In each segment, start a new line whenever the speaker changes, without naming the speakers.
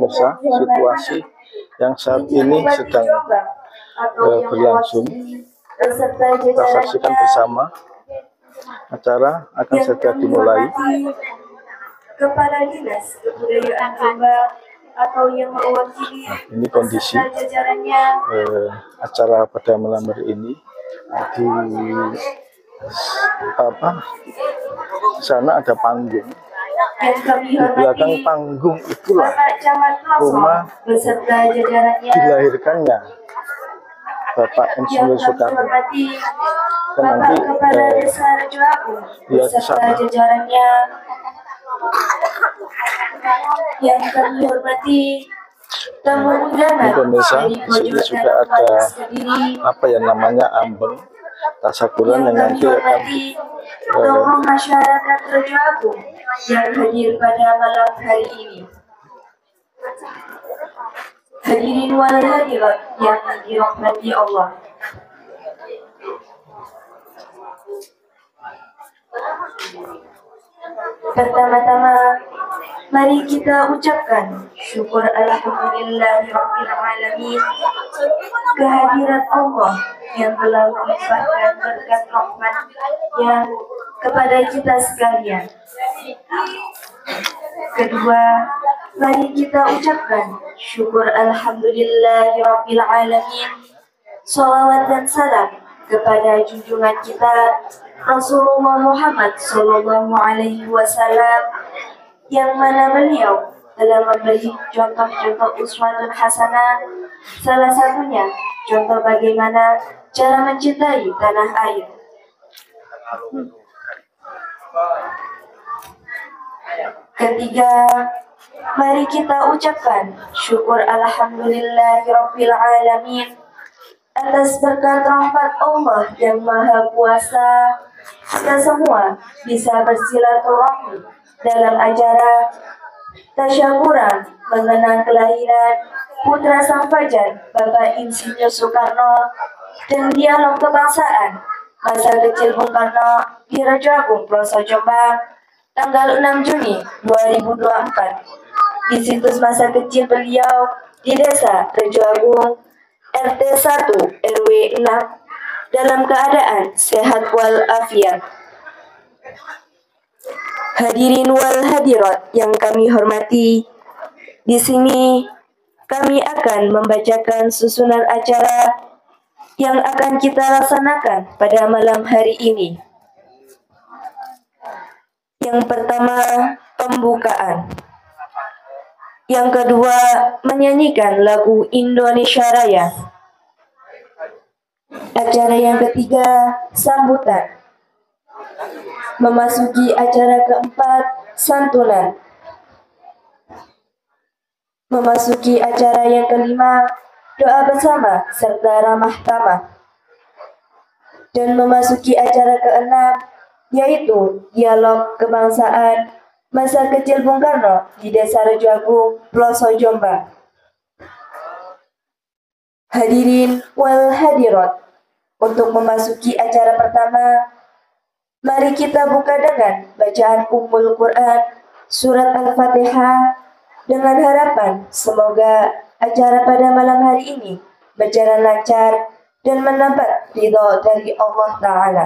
pemirsa situasi yang saat ini sedang berlangsung. Kita saksikan bersama, acara akan segera dimulai.
Kepala Dinas Kebudayaan Jombang atau yang mewakili
ini kondisi acara pada malam hari ini. Di sana ada panggung. Di belakang panggung itulah rumah dilahirkannya Bapak Insinyur Soekarno. Dan nanti dia ke sana.
Yang kami hormati tamu undangan
pemirsa, di sini juga ada apa ya namanya ambeng tasakuran yang nanti akan
tokoh masyarakat Raja Agung yang hadir pada malam hari ini. Hadirin wal hadirat yang dirahmati Allah. Pertama-tama, mari kita ucapkan syukur alhamdulillahirabbil alamin kehadiran Allah yang telah melimpahkan berkat rahmat-Nya kepada kita sekalian. Kedua, mari kita ucapkan syukur alhamdulillahirabbil alamin, sholawat dan salam kepada junjungan kita Rasulullah Muhammad Sallallahu Alaihi Wasallam, yang mana beliau telah memberi contoh-contoh uswatun hasanah, salah satunya contoh bagaimana cara mencintai tanah air. Ketiga, mari kita ucapkan syukur alhamdulillahirabbil alamin atas berkat rahmat Allah yang Maha Kuasa, kita semua bisa bersilaturahmi dalam acara tasyakuran mengenang kelahiran putra sang fajar Bapak Insinyur Soekarno dan dialog kebangsaan masa kecil Bung Karno di Raja Agung Pelosok Jombang tanggal 6 Juni 2024 di situs masa kecil beliau di Desa Raja Agung RT 1 RW 6 dalam keadaan sehat walafiat. Hadirin wal hadirat yang kami hormati, di sini kami akan membacakan susunan acara yang akan kita laksanakan pada malam hari ini. Yang pertama, pembukaan. Yang kedua, menyanyikan lagu Indonesia Raya. Acara yang ketiga, sambutan. Memasuki acara keempat, santunan. Memasuki acara yang kelima, doa bersama serta ramah tamah. Dan memasuki acara keenam, yaitu dialog kebangsaan masa kecil Bung Karno di Desa Raja Agung, Pelosok Jombang. Hadirin wal hadirat, untuk memasuki acara pertama, mari kita buka dengan bacaan Ummul Quran surat Al-Fatihah dengan harapan semoga acara pada malam hari ini berjalan lancar dan mendapat ridho dari Allah Ta'ala.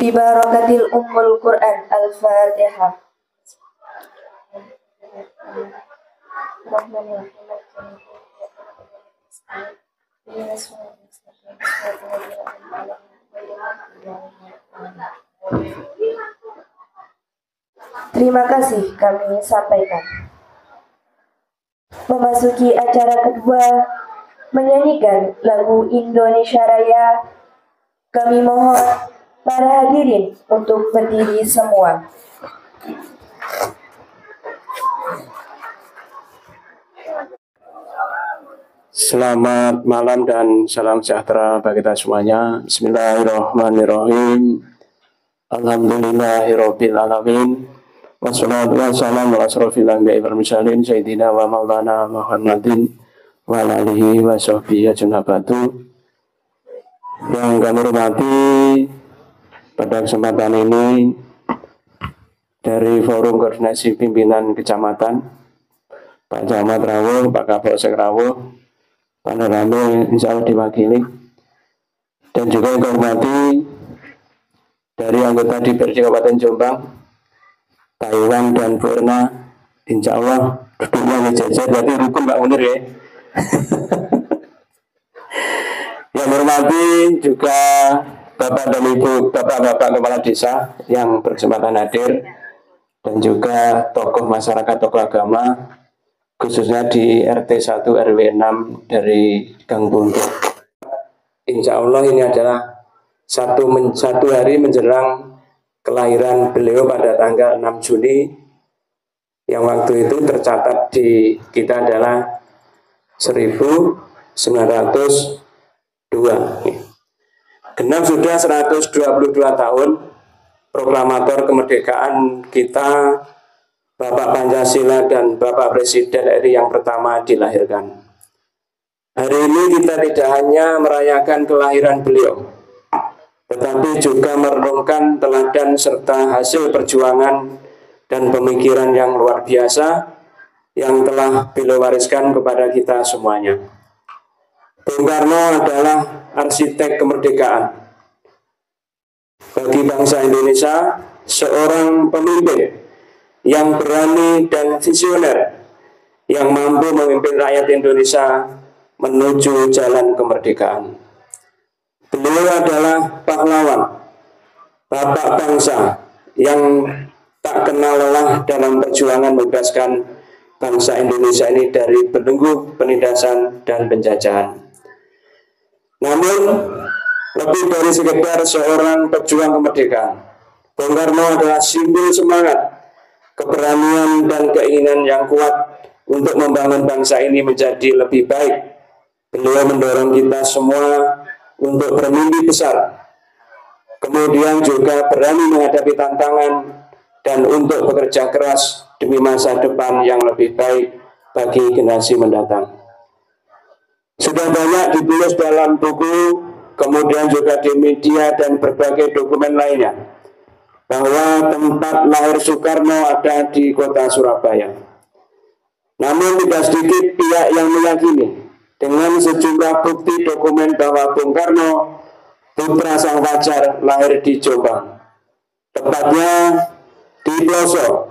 Bibarakatil Ummul Quran Al-Fatihah. Terima kasih kami sampaikan. Memasuki acara kedua, menyanyikan lagu Indonesia Raya. Kami mohon para hadirin untuk berdiri semua.
Selamat malam dan salam sejahtera bagi kita semuanya. Bismillahirrahmanirrahim. Alhamdulillahirabbil alamin. Wassalatu wassalamu ala asrofil anbiya'i wal mursalin sayyidina wa maulana Muhammadin wa ala alihi wa sahbihi ajma'in. Yang kami hormati, pada kesempatan ini dari Forum Koordinasi Pimpinan Kecamatan Pak Camat rawuh, Pak Kapolsek rawuh, Pak Norame insya Allah diwakili. Dan juga yang hormati dari anggota DPRD Kabupaten Jombang, Pak Iwan dan Bu Erna, insya Allah duduknya ngejajar, berarti rukun Pak Munir ya. Yang hormati juga Bapak dan Ibu, Bapak-Bapak Kepala Desa yang berkesempatan hadir, dan juga tokoh masyarakat, tokoh agama, khususnya di RT 1 RW 6 dari Gang Buntu. Insya Allah ini adalah satu hari menjelang kelahiran beliau pada tanggal 6 Juni, yang waktu itu tercatat di kita adalah 1902. Genap sudah 122 tahun proklamator kemerdekaan kita, Bapak Pancasila dan Bapak Presiden RI yang pertama dilahirkan. Hari ini kita tidak hanya merayakan kelahiran beliau, tetapi juga merenungkan teladan serta hasil perjuangan dan pemikiran yang luar biasa yang telah beliau wariskan kepada kita semuanya. Bung Karno adalah arsitek kemerdekaan bagi bangsa Indonesia, seorang pemimpin yang berani dan visioner yang mampu memimpin rakyat Indonesia menuju jalan kemerdekaan. Beliau adalah pahlawan, bapak bangsa yang tak kenal lelah dalam perjuangan membebaskan bangsa Indonesia ini dari belenggu penindasan dan penjajahan. Namun, lebih dari sekedar seorang pejuang kemerdekaan, Bung Karno adalah simbol semangat, keberanian dan keinginan yang kuat untuk membangun bangsa ini menjadi lebih baik. Beliau mendorong kita semua untuk bermimpi besar, kemudian juga berani menghadapi tantangan dan untuk bekerja keras demi masa depan yang lebih baik bagi generasi mendatang. Sudah banyak ditulis dalam buku, kemudian juga di media dan berbagai dokumen lainnya, bahwa tempat lahir Soekarno ada di kota Surabaya. Namun tidak sedikit pihak yang meyakini dengan sejumlah bukti dokumen bahwa Bung Karno, putra sang fajar, lahir di Jombang, tepatnya di Ploso.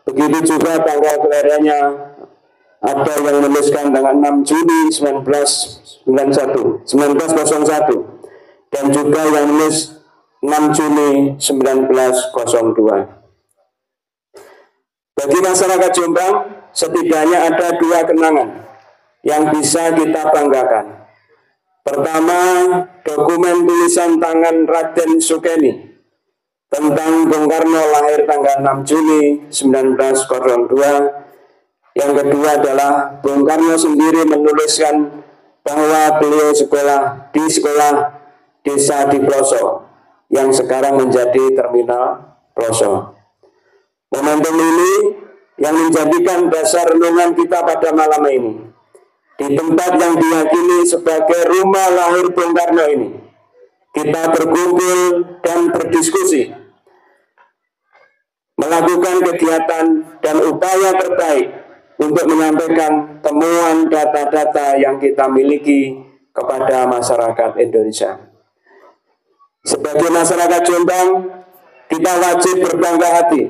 Begitu juga tanggal kelahirannya, ada yang menuliskan tanggal 6 Juni 1901 dan juga yang menulis 6 Juni 1902. Bagi masyarakat Jombang, setidaknya ada dua kenangan yang bisa kita banggakan. Pertama, dokumen tulisan tangan Raden Sukeni tentang Bung Karno lahir tanggal 6 Juni 1902. Yang kedua adalah Bung Karno sendiri menuliskan bahwa beliau sekolah di desa di Ploso yang sekarang menjadi terminal Ploso. Momentum ini yang menjadikan dasar renungan kita pada malam ini. Di tempat yang diyakini sebagai rumah lahir Bung Karno ini, kita berkumpul dan berdiskusi, melakukan kegiatan dan upaya terbaik untuk menyampaikan temuan data-data yang kita miliki kepada masyarakat Indonesia. Sebagai masyarakat Jombang, kita wajib berbangga hati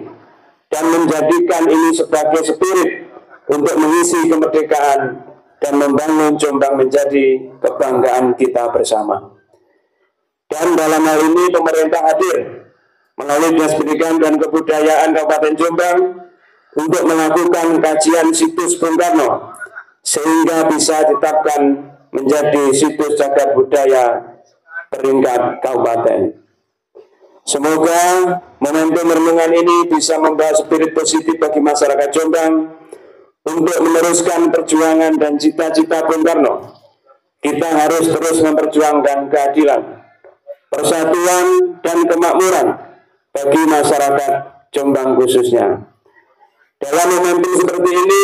dan menjadikan ini sebagai spirit untuk mengisi kemerdekaan dan membangun Jombang menjadi kebanggaan kita bersama. Dan dalam hal ini pemerintah hadir melalui Dinas Pendidikan dan Kebudayaan Kabupaten Jombang untuk melakukan kajian situs Bung Karno sehingga bisa ditetapkan menjadi situs cagar budaya peringkat kabupaten. Semoga momentum renungan ini bisa membawa spirit positif bagi masyarakat Jombang untuk meneruskan perjuangan dan cita-cita Bung Karno. Kita harus terus memperjuangkan keadilan, persatuan, dan kemakmuran bagi masyarakat Jombang khususnya. Dalam momentum seperti ini,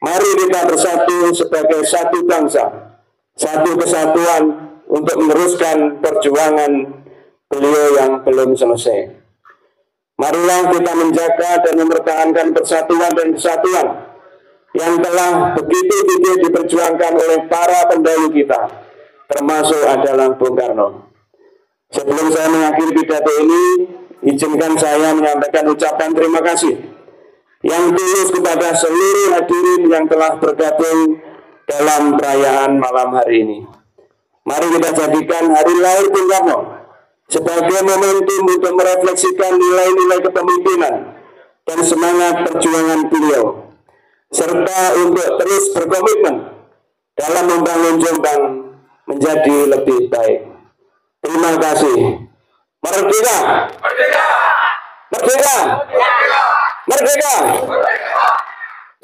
mari kita bersatu sebagai satu bangsa, satu kesatuan untuk meneruskan perjuangan beliau yang belum selesai. Marilah kita menjaga dan mempertahankan persatuan dan kesatuan yang telah begitu gigih diperjuangkan oleh para pendahulu kita, termasuk adalah Bung Karno. Sebelum saya mengakhiri pidato ini, izinkan saya menyampaikan ucapan terima kasih yang tulus kepada seluruh hadirin yang telah bergabung dalam perayaan malam hari ini. Mari kita jadikan hari lahir Bung Karno sebagai momentum untuk merefleksikan nilai-nilai kepemimpinan dan semangat perjuangan beliau, serta untuk terus berkomitmen dalam membangun Jombang menjadi lebih baik. Terima kasih. Merdeka! Merdeka! Merdeka! Merdeka!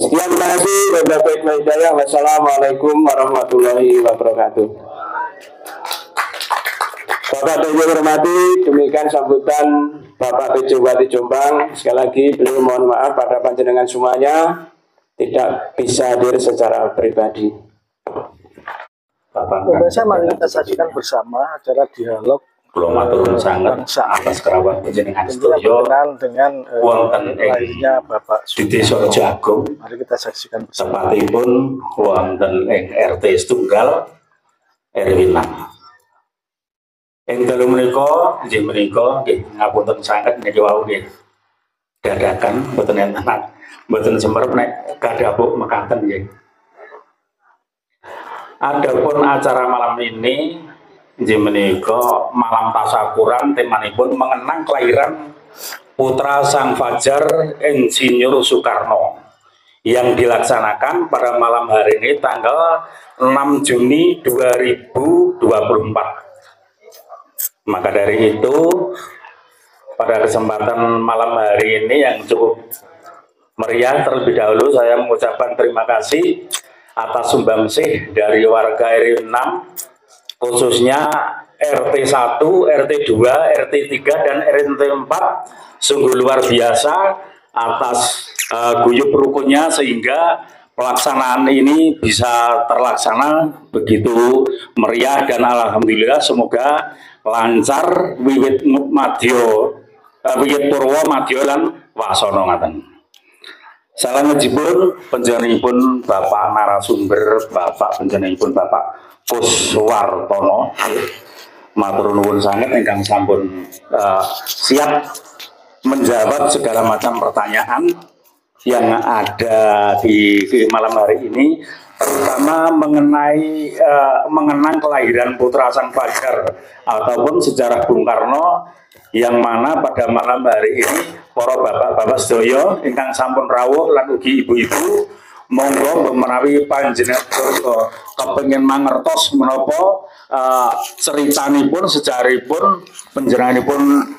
Sekian, terima kasih. Wassalamualaikum warahmatullahi wabarakatuh. Bapak dan Ibu hormati, demikian sambutan Bapak PJ Bupati Jombang. Sekali lagi beliau mohon maaf pada panjenengan semuanya tidak bisa hadir secara pribadi.
Pemirsa, mari kita saksikan bersama acara dialog
Pulau Maturun sangat atas kerabat panjenengan sedaya
dengan
wonten
lahirnya Bapak
di Desa Jagung.
Mari kita saksikan bersama.
Tepatipun wonten ing RT setunggal RW 6. Ing dalu menika nggih ngapunten sanget niki wau nggih dadakan mboten enten mboten semerep nek kadhapuk mekaten nggih. Adapun acara malam ini inggih menika malam tasyakuran, temanipun mengenang kelahiran putra Sang Fajar Insinyur Soekarno yang dilaksanakan pada malam hari ini tanggal 6 Juni 2024. Maka dari itu pada kesempatan malam hari ini yang cukup meriah, terlebih dahulu saya mengucapkan terima kasih atas sumbangsih dari warga RW 6, khususnya RT 1, RT 2, RT 3, dan RT 4. Sungguh luar biasa atas guyup rukunnya sehingga pelaksanaan ini bisa terlaksana begitu meriah, dan alhamdulillah semoga lancar wiwit purwo madya lan wasana ngaten. Salajengipun panjenenganipun Bapak narasumber, Bapak panjenenganipun Bapak Kuswartono, matur nuwun sanget ingkang sampun siap menjawab segala macam pertanyaan yang ada di malam hari ini, terutama mengenang kelahiran putra Sang Fajar ataupun sejarah Bung Karno, yang mana pada malam hari ini para bapak-bapak sedaya ingkang sampun rawuh lan ugi ibu-ibu, monggo menawi panjenengan kepengin mangertos menapa ceritanipun, sejarahipun panjenenganipun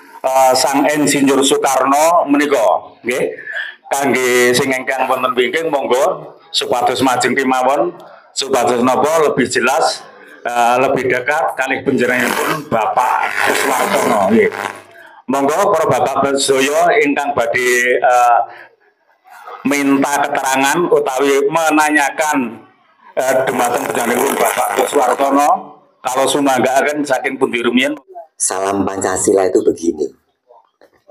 Sang Insinyur Soekarno menika nggih. Kangge sing ingkang wonten wingking monggo supados majeng kemawon, supados napa lebih jelas, lebih dekat kalih panjenenganipun Bapak Kuswartono nggih. Monggo para bapak sedaya ingkang badhe minta keterangan utawi menanyakan dumateng panjenenganipun Bapak Kuswartono, kalau sumanggaken saking pundi rumiyin.
Salam Pancasila itu begini,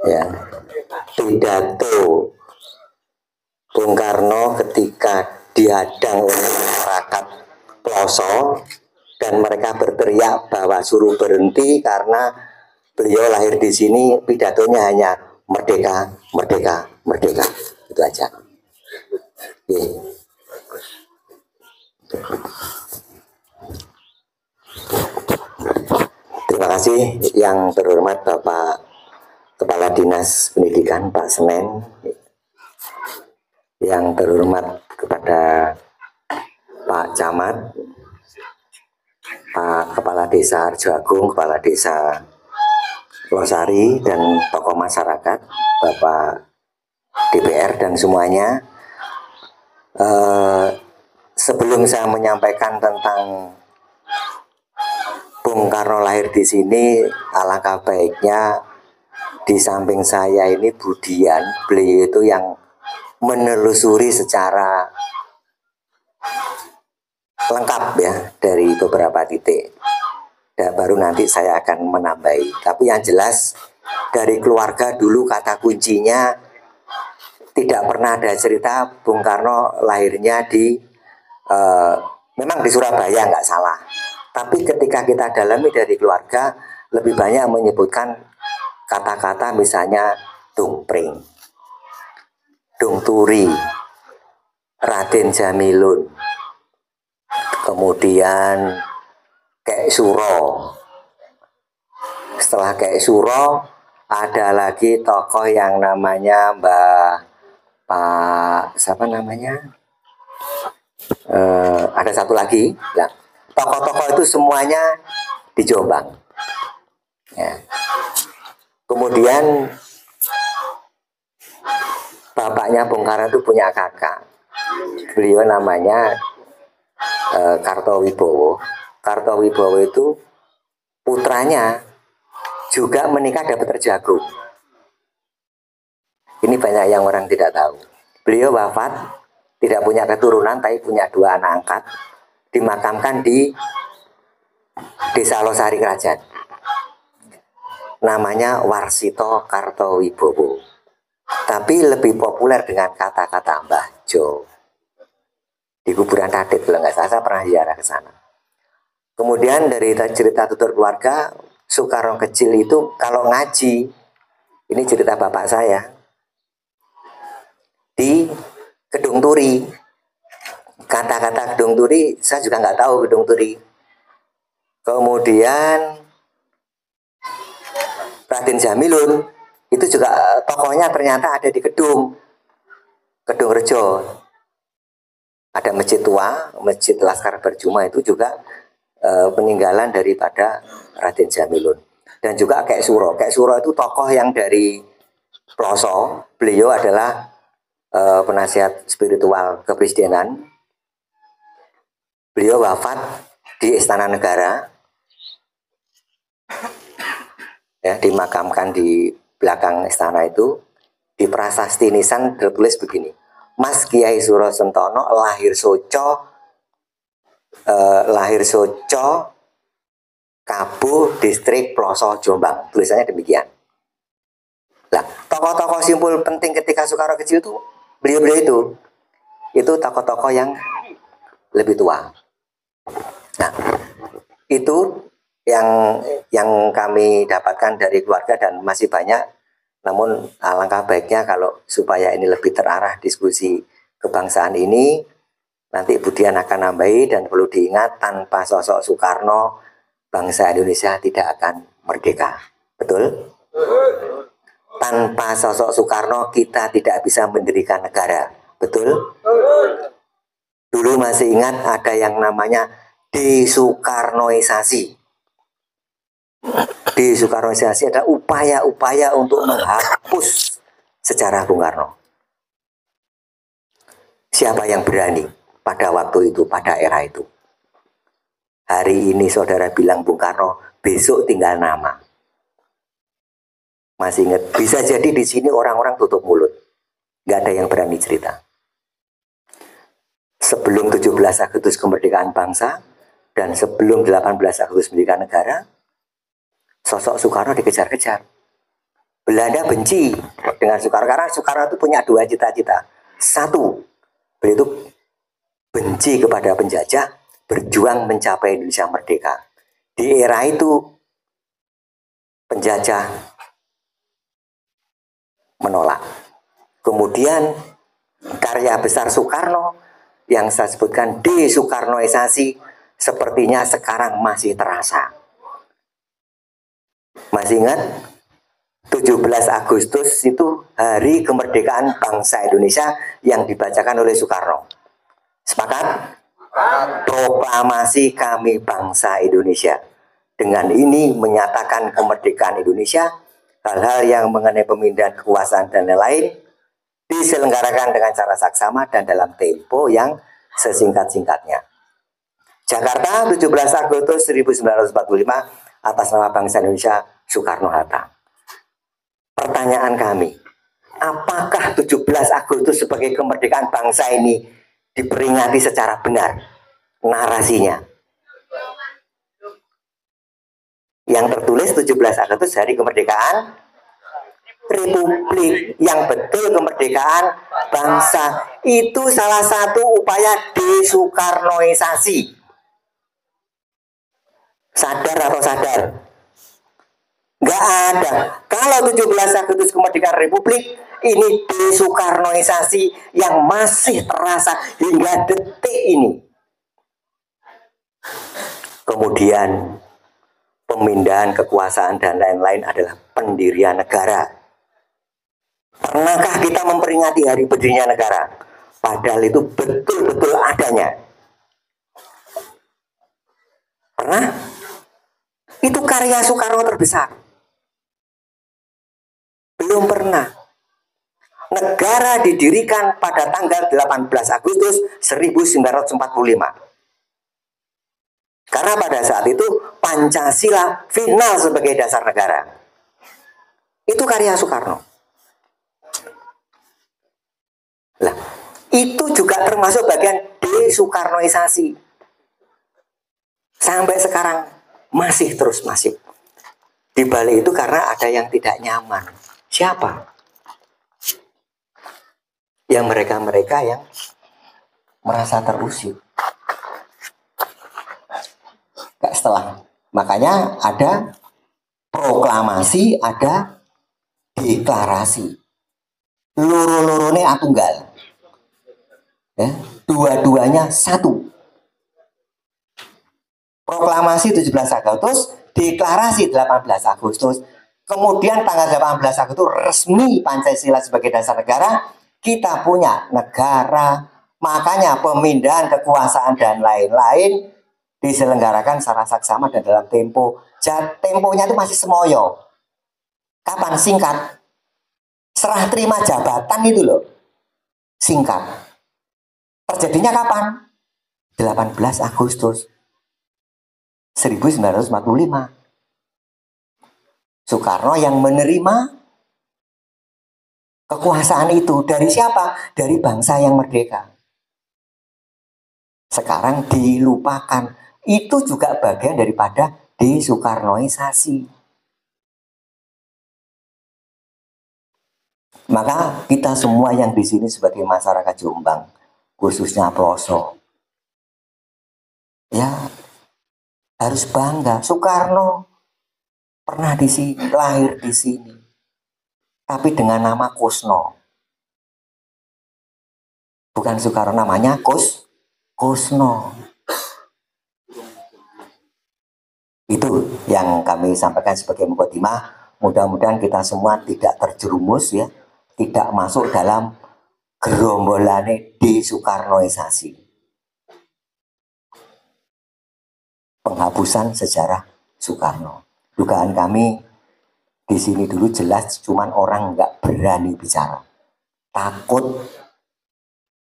ya, pidato Bung Karno ketika dihadang oleh masyarakat Ploso dan mereka berteriak bahwa suruh berhenti karena beliau lahir di sini, pidatonya hanya merdeka, merdeka, merdeka, itu aja. Terima kasih yang terhormat Bapak Kepala Dinas Pendidikan Pak Senen, yang terhormat kepada Pak Camat, Pak Kepala Desa Arjoagung, Kepala Desa Losari, dan tokoh masyarakat, Bapak DPR dan semuanya. Sebelum saya menyampaikan tentang Bung Karno lahir di sini, alangkah baiknya di samping saya ini Budian, beliau itu yang menelusuri secara lengkap ya dari beberapa titik, dan baru nanti saya akan menambahi. Tapi yang jelas dari keluarga dulu kata kuncinya tidak pernah ada cerita Bung Karno lahirnya di memang di Surabaya, nggak salah. Tapi ketika kita dalami dari keluarga, lebih banyak menyebutkan kata-kata misalnya Dungpring, Dungturi, Raden Jamilun, kemudian Kek Suro. Setelah Kek Suro ada lagi tokoh yang namanya Pak siapa namanya? Ada satu lagi. Nah, tokoh-tokoh itu semuanya di Jombang. Ya. Kemudian bapaknya Bung Karno itu punya kakak. Beliau namanya Kartowibowo. Kartowibowo itu putranya juga menikah dapat terjagung. Ini banyak yang orang tidak tahu. Beliau wafat, tidak punya keturunan, tapi punya 2 anak angkat. Dimakamkan di Desa Losari Krajan. Namanya Warsito Kartowibowo. Tapi lebih populer dengan kata-kata Mbah Jo. Di kuburan Tadit, kalau nggak salah, saya pernah ziarah ke sana. Kemudian dari cerita tutur keluarga, Soekarno kecil itu kalau ngaji, ini cerita bapak saya, di Gedung Turi. Kata-kata Gedung Turi, saya juga nggak tahu Gedung Turi. Kemudian Raden Jamilun, itu juga tokohnya ternyata ada di Kedung Rejo. Ada masjid tua, Masjid Laskar Berjuma itu juga peninggalan daripada Raden Jamilun. Dan juga Kek Suro. Kek Suro itu tokoh yang dari Ploso. Beliau adalah penasihat spiritual kepresidenan. Beliau wafat di Istana Negara. Ya, dimakamkan di belakang istana itu. Di prasasti nisan tertulis begini. Mas Kiai Suro Sentono lahir Soco Kabuh, distrik Ploso, Jombang. Tulisannya demikian. Nah, tokoh-tokoh simpul penting ketika Soekarno kecil itu beliau-beliau itu tokoh-tokoh yang lebih tua. Nah, itu yang kami dapatkan dari keluarga dan masih banyak. Namun alangkah baiknya kalau supaya ini lebih terarah diskusi kebangsaan ini, nanti Budian akan nambahi, dan perlu diingat tanpa sosok Soekarno bangsa Indonesia tidak akan merdeka. Betul? Tanpa sosok Soekarno kita tidak bisa mendirikan negara. Betul? Dulu masih ingat ada yang namanya desoekarnoisasi. Desoekarnoisasi adalah upaya-upaya untuk menghapus sejarah Bung Karno. Siapa yang berani pada waktu itu, pada era itu? Hari ini saudara bilang Bung Karno, besok tinggal nama. Masih ingat? Bisa jadi di sini orang-orang tutup mulut. Nggak ada yang berani cerita. Sebelum 17 Agustus kemerdekaan bangsa dan sebelum 18 Agustus kemerdekaan negara, sosok Soekarno dikejar-kejar. Belanda benci dengan Soekarno karena Soekarno itu punya 2 cita-cita. 1, beliau itu benci kepada penjajah, berjuang mencapai Indonesia merdeka. Di era itu penjajah menolak. Kemudian karya besar Soekarno yang saya sebutkan desoekarnoisasi sepertinya sekarang masih terasa. Masih ingat? 17 Agustus itu hari kemerdekaan bangsa Indonesia yang dibacakan oleh Soekarno. Sepakat? Proklamasi kami bangsa Indonesia. Dengan ini menyatakan kemerdekaan Indonesia. Hal-hal yang mengenai pemindahan kekuasaan dan lain-lain diselenggarakan dengan cara saksama dan dalam tempo yang sesingkat-singkatnya. Jakarta, 17 Agustus 1945, atas nama bangsa Indonesia, Soekarno-Hatta. Pertanyaan kami, apakah 17 Agustus sebagai kemerdekaan bangsa ini diperingati secara benar narasinya? Yang tertulis 17 Agustus hari kemerdekaan republik yang betul kemerdekaan bangsa. Itu salah satu upaya desoekarnoisasi. Sadar atau sadar? Nggak ada. Kalau 17 Agustus kemerdekaan republik, ini desoekarnoisasi yang masih terasa hingga detik ini. Kemudian pemindahan kekuasaan dan lain-lain adalah pendirian negara. Pernahkah kita memperingati hari berdirinya negara? Padahal itu betul-betul adanya. Pernah? Itu karya Soekarno terbesar. Belum pernah. Negara didirikan pada tanggal 18 Agustus 1945. Karena pada saat itu Pancasila final sebagai dasar negara. Itu karya Soekarno. Nah, itu juga termasuk bagian desoekarnoisasi. Sampai sekarang masih terus masif. Di balik itu karena ada yang tidak nyaman. Siapa? Yang mereka-mereka yang merasa terusik. Setelah. Makanya ada proklamasi, ada deklarasi. Loro-lorone atunggal. Ya, dua-duanya satu. Proklamasi 17 Agustus, deklarasi 18 Agustus. Kemudian tanggal 18 Agustus resmi Pancasila sebagai dasar negara. Kita punya negara. Makanya pemindahan kekuasaan dan lain-lain diselenggarakan secara saksama dan dalam tempo. Temponya itu masih semoyo. Kapan? Singkat. Serah terima jabatan itu loh. Singkat. Terjadinya kapan? 18 Agustus 1945. Soekarno yang menerima kekuasaan itu dari siapa? Dari bangsa yang merdeka. Sekarang dilupakan. Itu juga bagian daripada desoekarnoisasi. Maka kita semua yang di sini sebagai masyarakat Jombang, khususnya Ploso, ya harus bangga. Soekarno pernah di sini, lahir di sini, tapi dengan nama Kusno. Bukan Soekarno, namanya Kusno. Itu yang kami sampaikan sebagai mukadimah. Mudah-mudahan kita semua tidak terjerumus ya, tidak masuk dalam gerombolane desoekarnoisasi. Penghapusan sejarah Soekarno. Dugaan kami di sini dulu jelas cuman orang nggak berani bicara. Takut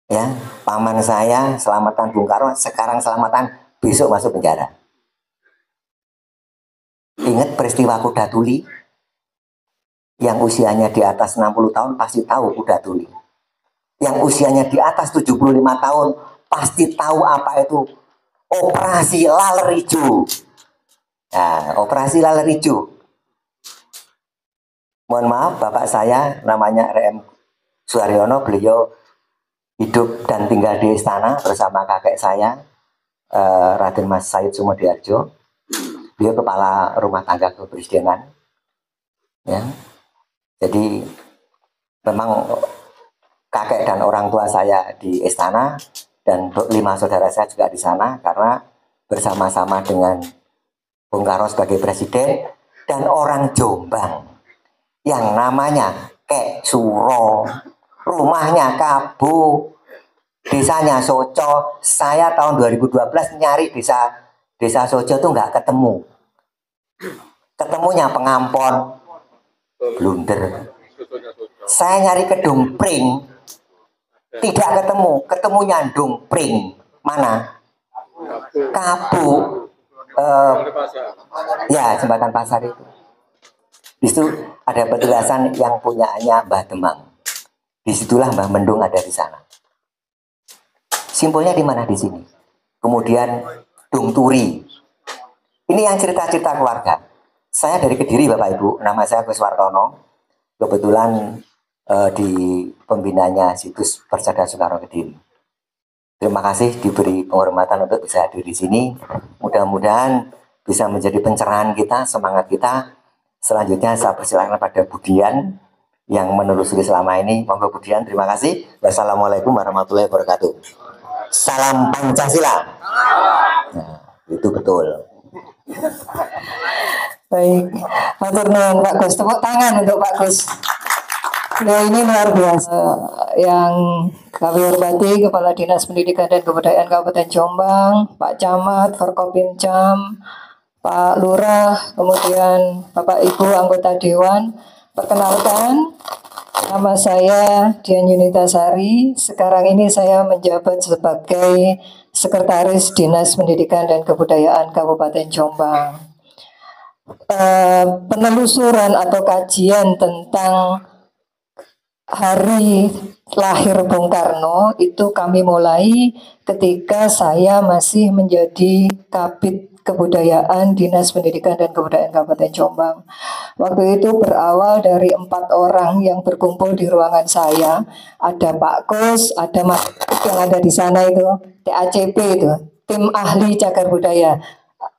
ya, paman saya selamatan Bung Karno, sekarang selamatan, besok masuk penjara. Ingat peristiwa kuda tuli? Yang usianya di atas 60 tahun pasti tahu kuda tuli. Yang usianya di atas 75 tahun pasti tahu apa itu operasi laler hijau. Nah, operasi laler hijau. Mohon maaf, bapak saya namanya R.M. Suharyono, beliau hidup dan tinggal di istana bersama kakek saya, Raden Mas Said Sumodiarjo. Beliau kepala rumah tangga kepresidenan. Ya. Jadi memang kakek dan orang tua saya di istana dan 5 saudara saya juga di sana karena bersama-sama dengan Bung Karno sebagai presiden dan orang Jombang yang namanya Kek Suro, rumahnya Kabu, desanya Soco. Saya tahun 2012 nyari desa Soco itu nggak ketemu. Ketemunya Pengampon, Blunder. Saya nyari ke Dumpring, tidak ketemu. Ketemunya Dumpring. Mana? Kabu. Ya, jembatan pasar itu. Di situ ada petilasan yang punyanya Mbah Demang. Disitulah Mbah Mendung ada di sana. Simpulnya di mana di sini? Kemudian Dung Turi. Ini yang cerita-cerita keluarga. Saya dari Kediri Bapak Ibu, nama saya Gus Wartono. kebetulan di pembinanya situs Persada Soekarno Kediri. Terima kasih diberi penghormatan untuk bisa hadir di sini. Mudah-mudahan bisa menjadi pencerahan kita, semangat kita. Selanjutnya saya persilakan pada Budian yang menelusuri selama ini. Monggo Budian, terima kasih. Wassalamualaikum warahmatullahi wabarakatuh. Salam Pancasila. Nah, itu betul.
Baik, matur nuwun Pak Gus. Tepuk tangan untuk Pak Gus. Nah, ini luar biasa. Yang kami hormati Kepala Dinas Pendidikan dan Kebudayaan Kabupaten Jombang, Pak Camat, Forkopimcam, Pak Lurah, kemudian Bapak Ibu anggota Dewan. Perkenalkan, nama saya Dian Yunita Sari. Sekarang ini saya menjabat sebagai Sekretaris Dinas Pendidikan dan Kebudayaan Kabupaten Jombang. Penelusuran atau kajian tentang hari lahir Bung Karno itu kami mulai ketika saya masih menjadi Kabid Kebudayaan Dinas Pendidikan dan Kebudayaan Kabupaten Jombang. Waktu itu berawal dari 4 orang yang berkumpul di ruangan saya. Ada Pak Kus, ada Mas yang ada di sana itu, TACP itu, Tim Ahli Cagar Budaya.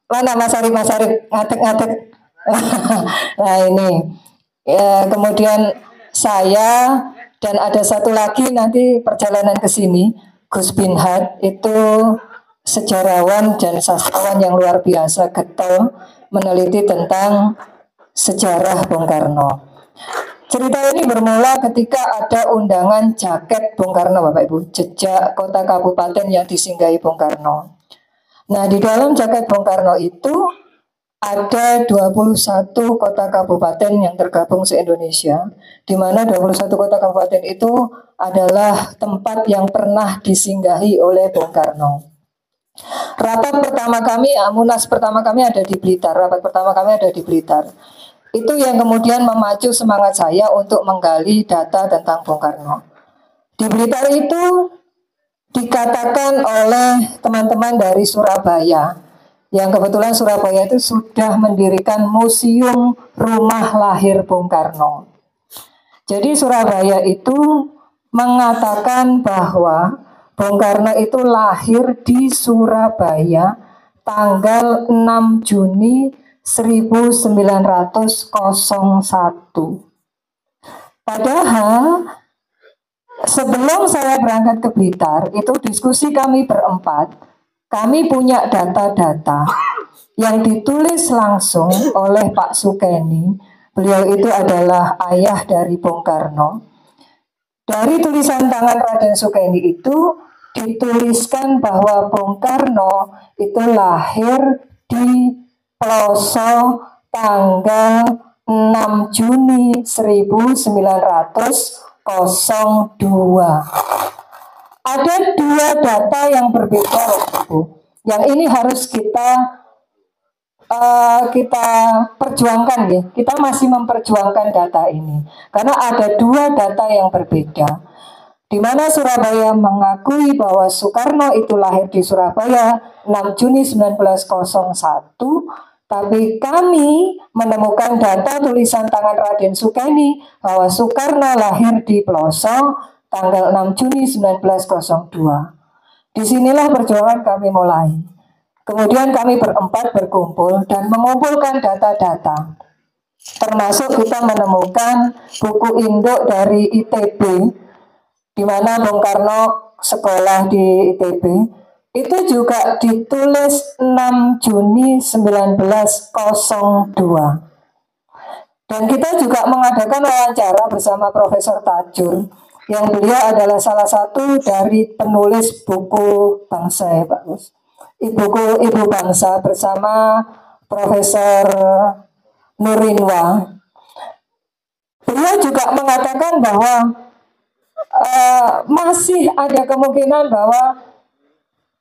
Mana Mas Arif, ngatek-ngatek. Nah ini, ya, kemudian saya dan ada satu lagi nanti perjalanan ke sini, Gus Binhat, itu sejarawan dan sastrawan yang luar biasa, getol, meneliti tentang sejarah Bung Karno. Cerita ini bermula ketika ada undangan jaket Bung Karno, Bapak Ibu, jejak kota kabupaten yang disinggahi Bung Karno. Nah, di dalam jaket Bung Karno itu ada 21 kota kabupaten yang tergabung se-Indonesia, di mana 21 kota kabupaten itu adalah tempat yang pernah disinggahi oleh Bung Karno. Rapat pertama kami, Munas pertama kami ada di Blitar, Itu yang kemudian memacu semangat saya untuk menggali data tentang Bung Karno. Di Blitar itu dikatakan oleh teman-teman dari Surabaya, yang kebetulan Surabaya itu sudah mendirikan museum rumah lahir Bung Karno. Jadi Surabaya itu mengatakan bahwa Bung Karno itu lahir di Surabaya tanggal 6 Juni 1901. Padahal sebelum saya berangkat ke Blitar, itu diskusi kami berempat, kami punya data-data yang ditulis langsung oleh Pak Sukeni. Beliau itu adalah ayah dari Bung Karno. Dari tulisan tangan Raden Sukeni itu dituliskan bahwa Bung Karno itu lahir di Ploso tanggal 6 Juni 1902. Ada 2 data yang berbeda, Bu. Yang ini harus kita perjuangkan ya. Kita masih memperjuangkan data ini karena ada 2 data yang berbeda. Di mana Surabaya mengakui bahwa Soekarno itu lahir di Surabaya 6 Juni 1901, tapi kami menemukan data tulisan tangan Raden Sukeni bahwa Soekarno lahir di Ploso tanggal 6 Juni 1902. Disinilah perjuangan kami mulai. Kemudian kami berempat berkumpul dan mengumpulkan data-data. Termasuk kita menemukan buku induk dari ITB, di mana Bung Karno sekolah di ITB. Itu juga ditulis 6 Juni 1902. Dan kita juga mengadakan wawancara bersama Profesor Tajur, yang beliau adalah salah satu dari penulis buku bangsa ya Pak Gus. Ibu bangsa bersama Profesor Nurinwa. Beliau juga mengatakan bahwa masih ada kemungkinan bahwa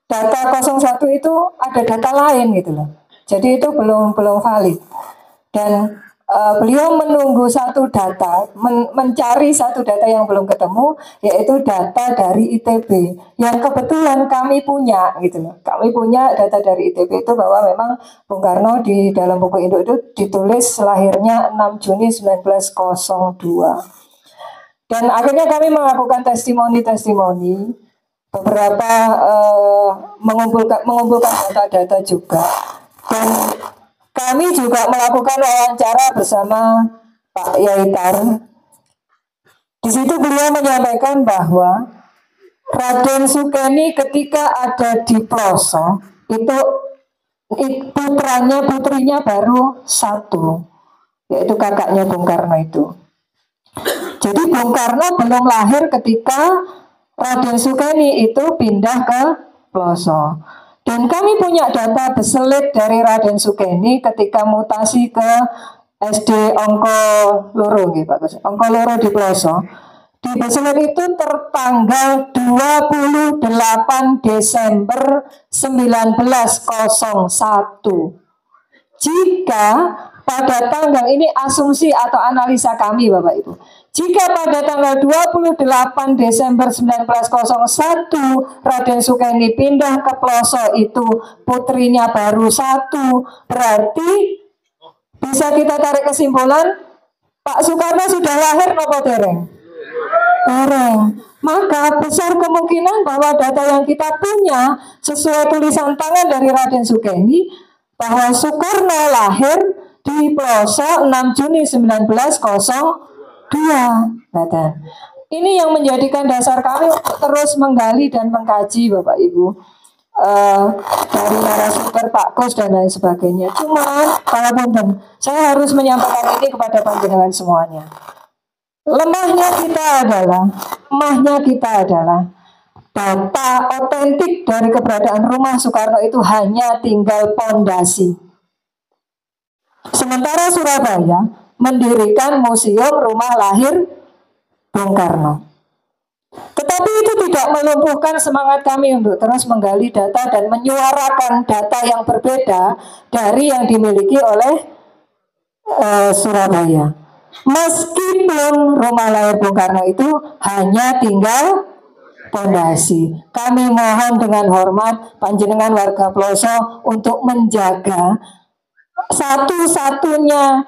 data 01 itu ada data lain gitu loh. Jadi itu belum valid. Dan beliau menunggu satu data, mencari satu data yang belum ketemu, yaitu data dari ITB yang kebetulan kami punya gitu loh. Kami punya data dari ITB itu bahwa memang Bung Karno di dalam buku induk itu ditulis lahirnya 6 Juni 1902. Dan akhirnya kami melakukan testimoni beberapa mengumpulkan data-data juga. Dan kami juga melakukan wawancara bersama Pak Yaitar. Di situ beliau menyampaikan bahwa Raden Sukeni ketika ada di Ploso itu putrinya baru satu, yaitu kakaknya Bung Karno itu. Jadi Bung Karno belum lahir ketika Raden Sukeni itu pindah ke Ploso. Dan kami punya data beselit dari Raden Sukeni ketika mutasi ke SD Ongko Loro, gitu, Pak Gus. Ongko Loro di Ploso. Di beselit itu tertanggal 28 Desember 1901. Jika pada tanggal ini asumsi atau analisa kami Bapak Ibu, jika pada tanggal 28 Desember 1901 Raden Sukeni pindah ke Ploso itu putrinya baru satu, berarti bisa kita tarik kesimpulan Pak Soekarno sudah lahir nopo dereng? Dereng. Maka besar kemungkinan bahwa data yang kita punya sesuai tulisan tangan dari Raden Sukeni bahwa Soekarno lahir di Ploso 6 Juni 1902. Ini yang menjadikan dasar kami untuk terus menggali dan mengkaji Bapak Ibu dari narasumber Pak Kus dan lain sebagainya. Cuma kalau punten, saya harus menyampaikan ini kepada panjenengan semuanya. Lemahnya kita adalah data otentik dari keberadaan rumah Soekarno itu hanya tinggal pondasi. Sementara Surabaya mendirikan museum rumah lahir Bung Karno. Tetapi itu tidak melumpuhkan semangat kami untuk terus menggali data dan menyuarakan data yang berbeda dari yang dimiliki oleh Surabaya. Meskipun rumah lahir Bung Karno itu hanya tinggal pondasi. Kami mohon dengan hormat panjenengan warga Ploso untuk menjaga satu-satunya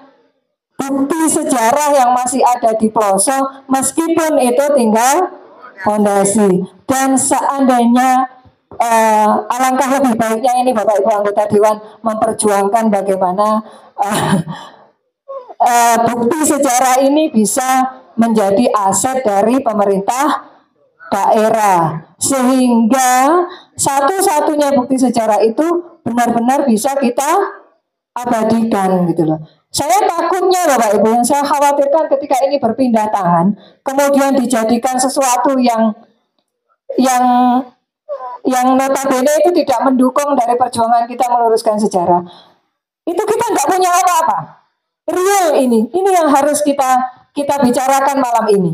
bukti sejarah yang masih ada di Ploso, meskipun itu tinggal fondasi. Dan seandainya alangkah lebih baiknya ini Bapak Ibu anggota Dewan memperjuangkan bagaimana bukti sejarah ini bisa menjadi aset dari pemerintah daerah, sehingga satu-satunya bukti sejarah itu benar-benar bisa kita abadikan gitu loh. Saya takutnya Bapak Ibu, yang saya khawatirkan ketika ini berpindah tangan, kemudian dijadikan sesuatu yang notabene itu tidak mendukung dari perjuangan kita meluruskan sejarah. Itu kita nggak punya apa-apa. Real ini yang harus kita bicarakan malam ini.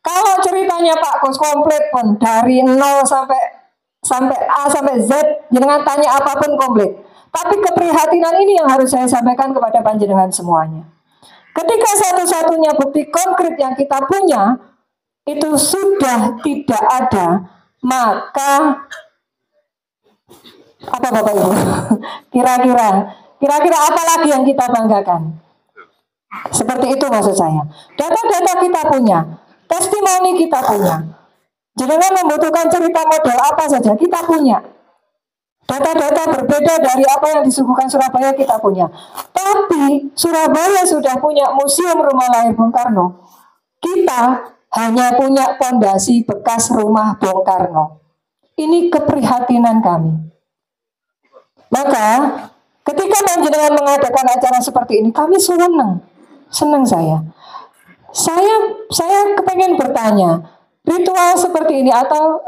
Kalau ceritanya Pak Kus komplit pun dari 0 sampai A sampai Z, jangan tanya apapun komplit. Tapi keprihatinan ini yang harus saya sampaikan kepada panjenengan semuanya. Ketika satu-satunya bukti konkret yang kita punya itu sudah tidak ada, maka apa Bapak Ibu? Kira-kira apa lagi yang kita banggakan? Seperti itu maksud saya. Data-data kita punya, testimoni kita punya. Jangan membutuhkan cerita model apa saja, kita punya. Data-data berbeda dari apa yang disuguhkan Surabaya kita punya. Tapi Surabaya sudah punya museum rumah lahir Bung Karno. Kita hanya punya fondasi bekas rumah Bung Karno. Ini keprihatinan kami. Maka ketika panjenengan mengadakan acara seperti ini, kami senang saya. Saya kepengen bertanya, ritual seperti ini atau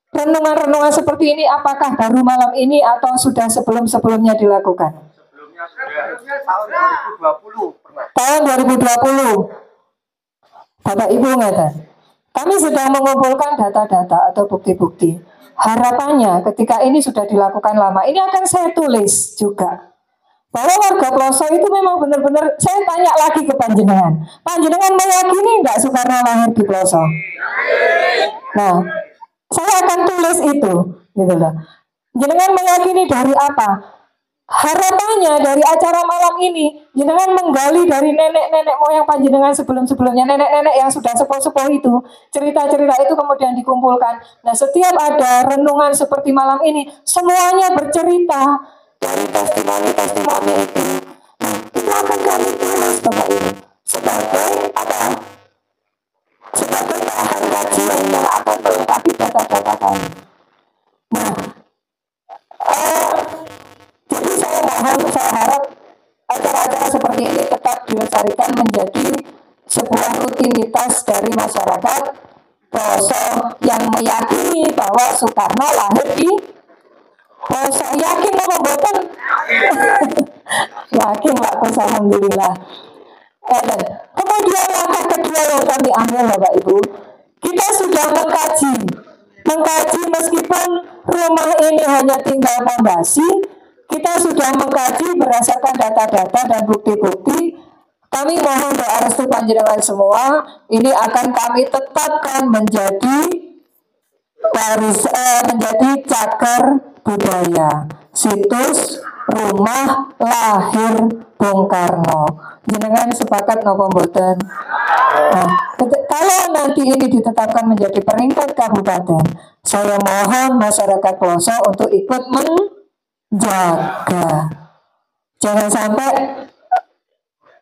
renungan-renungan seperti ini apakah baru malam ini atau sudah sebelum-sebelumnya dilakukan?
Sebelumnya tahun 2020 pernah.
Tahun 2020. Bapak Ibu ngata, kami sedang mengumpulkan data-data atau bukti-bukti. Harapannya ketika ini sudah dilakukan lama, ini akan saya tulis juga. bahwa warga Ploso itu memang benar-benar, saya tanya lagi ke panjenengan meyakini enggak Soekarno lahir di Ploso? Nah, saya akan tulis itu, gitu loh. Jenengan meyakini dari apa? Harapannya dari acara malam ini, jenengan menggali dari nenek-nenek moyang panjenengan sebelum-sebelumnya, nenek-nenek yang sudah sepuh-sepuh itu, cerita-cerita itu kemudian dikumpulkan. Nah, setiap ada renungan seperti malam ini, semuanya bercerita dari testimoni-testimoni itu. Nah, itu akan kami tulis ini sebagai apa? Sebagai bahan kajian yang akan melengkapi data-data kami. Nah, jadi saya harap acara-acara seperti ini tetap dilestarikan menjadi sebuah rutinitas dari masyarakat Ploso yang meyakini bahwa Soekarno lahir di Ploso. Yakin apa mboten? Yakin Pak Kus, alhamdulillah. Kemudian langkah kedua yang kami ambil Bapak Ibu, kita sudah mengkaji meskipun rumah ini hanya tinggal fondasi, kita sudah mengkaji berdasarkan data-data dan bukti-bukti. Kami mohon doa restu panjenengan semua, ini akan kami tetapkan menjadi menjadi cagar budaya, situs rumah lahir Bung Karno. Jenengan sepakat napa mboten? Nah, kalau nanti ini ditetapkan menjadi peringkat kabupaten, saya mohon masyarakat Ploso untuk ikut menjaga. Jangan sampai,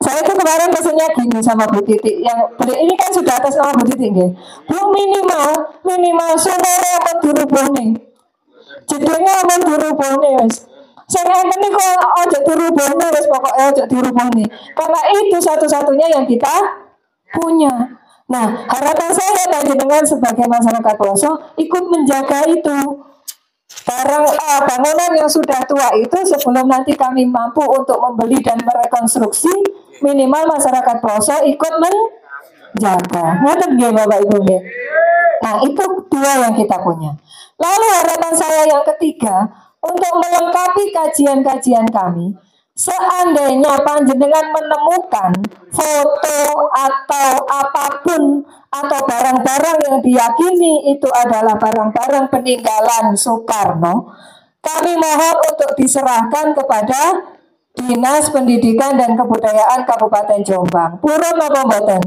saya itu kemarin pesannya gini sama Bu Titi, yang ini kan sudah atas nama Bu Titi, nggih. Bu, minimal sumere apa dirubone. Jedenge aman dirubone wis. Saya ini kok ojo dirubone wis, pokoknya ojo dirubone. Karena itu satu-satunya yang kita punya. Nah, harapan saya panjenengan sebagai masyarakat Ploso ikut menjaga itu. Bangunan yang sudah tua itu sebelum nanti kami mampu untuk membeli dan merekonstruksi, minimal masyarakat Ploso ikut menjaga. Ngerti nggih Bapak Ibu nggih? Nah, itu dua yang kita punya. Lalu harapan saya yang ketiga, untuk melengkapi kajian-kajian kami, seandainya panjenengan menemukan foto atau apapun atau barang-barang yang diyakini itu adalah barang-barang peninggalan Soekarno, kami mohon untuk diserahkan kepada Dinas Pendidikan dan Kebudayaan Kabupaten Jombang. Purun apa mboten?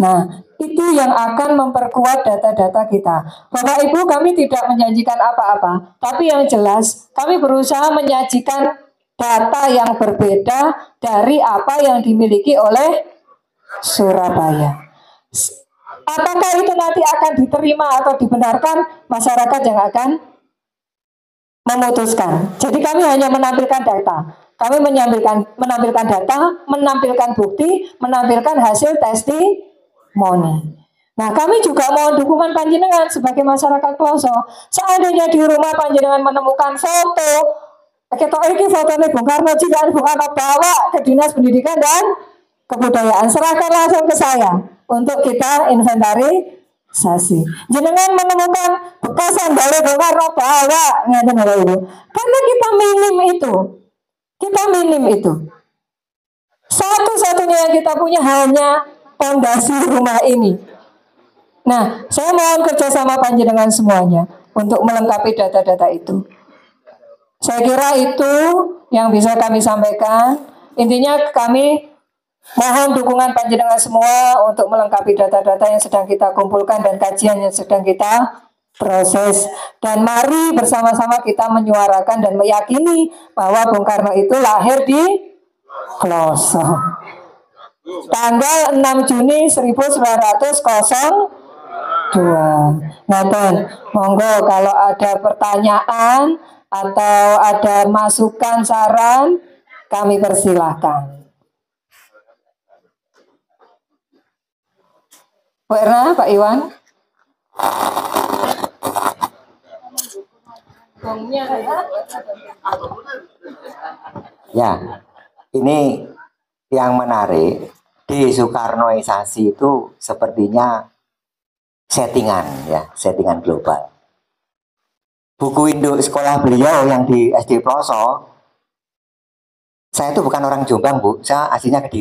Nah, itu yang akan memperkuat data-data kita. Bapak Ibu, kami tidak menjanjikan apa-apa, tapi yang jelas kami berusaha menyajikan data yang berbeda dari apa yang dimiliki oleh Surabaya. Apakah itu nanti akan diterima atau dibenarkan, masyarakat yang akan memutuskan. Jadi kami hanya menampilkan data. Kami menampilkan data, menampilkan bukti, menampilkan hasil testimoni. Nah, kami juga mohon dukungan panjenengan sebagai masyarakat Ploso. Seandainya di rumah panjenengan menemukan foto, ketok iki fotonya Bung Karno, jika Bung Karno bawa ke Dinas Pendidikan dan Kebudayaan, serahkan langsung ke saya untuk kita inventarisasi. Jenengan menemukan bekas sandal Bung Karno bawa, ngeten Bapak Ibu. Karena kita minim itu. Satu-satunya yang kita punya hanya fondasi rumah ini. Nah, saya mohon kerjasama panjenengan semuanya untuk melengkapi data-data itu. Saya kira itu yang bisa kami sampaikan. Intinya kami mohon dukungan panjenengan semua untuk melengkapi data-data yang sedang kita kumpulkan dan kajian yang sedang kita proses. Dan mari bersama-sama kita menyuarakan dan meyakini bahwa Bung Karno itu lahir di Ploso. Tanggal 6 Juni 1902. Ngaten, monggo kalau ada pertanyaan atau ada masukan saran, kami persilahkan. Bu Erna, Pak Iwan.
Ya, ini yang menarik, di Soekarnoisasi itu sepertinya settingan ya, settingan global. Buku induk sekolah beliau yang di SD Ploso Saya itu bukan orang Jombang, Bu. Saya aslinya Kediri.